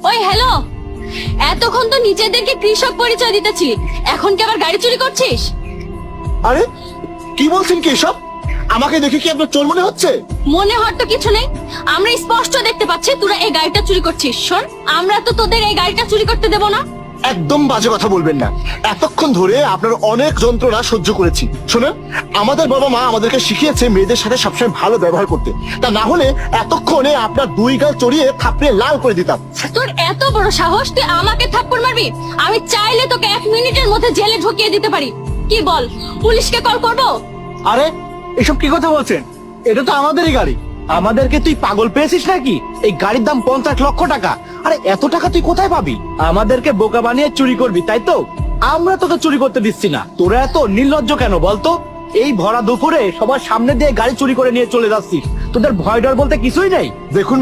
ওই হ্যালো, এতক্ষণ তো নিজেদেরকে কৃষক পরিচয় দিতেছি, এখন কি আবার গাড়ি চুরি করছিস? আরে কি বলছেন কি এসব? আমাকে দেখে কি আপনার চোর মনে হচ্ছে? মনে হওয়ার তো কিছু নেই, আমরা স্পষ্ট দেখতে পাচ্ছি তোরা এই গাড়িটা চুরি করছিস। শোন, আমরা তো তোদের এই গাড়িটা চুরি করতে দেব না। একদম বাজে কথা বলবেন না। এতক্ষণ ধরে আপনার অনেক যন্ত্রণা সহ্য করেছি। শুনুন, আমাদের বাবা মা আমাদেরকে শিখিয়েছে মেয়েদের সাথে সবসময় ভালো ব্যবহার করতে। তা না হলে এতক্ষণে আপনার দুই গাল চড়িয়ে থাপড়ে লাল করে দিতাম। তোর এত বড় সাহস, তুই আমাকে থাপ্পড় মারবি? আমি চাইলে তোকে 1 মিনিটের মধ্যে জেলে ঢুকিয়ে দিতে পারি। কি বল, পুলিশকে কল করবো? আরে এসব কি কথা বলছেন? এটা তো আমাদেরই গাড়ি। আমাদেরকে তুই পাগল পেয়েছিস নাকি? এই গাড়ির দাম 50 লক্ষ টাকা। আরে এত টাকা তুই কোথায় পাবি? আমাদেরকে বোকা বানিয়ে চুরি করবি, তাই তো? আমরা তোকে চুরি করতে দিচ্ছি না। তোরা এত নির্লজ্জ কেন বলতো? এই ভরা দুপুরে সবার সামনে দিয়ে গাড়ি চুরি করে নিয়ে চলে যাচ্ছিস। তোদের ভয় ডর বলতে কিছুই নেই। দেখুন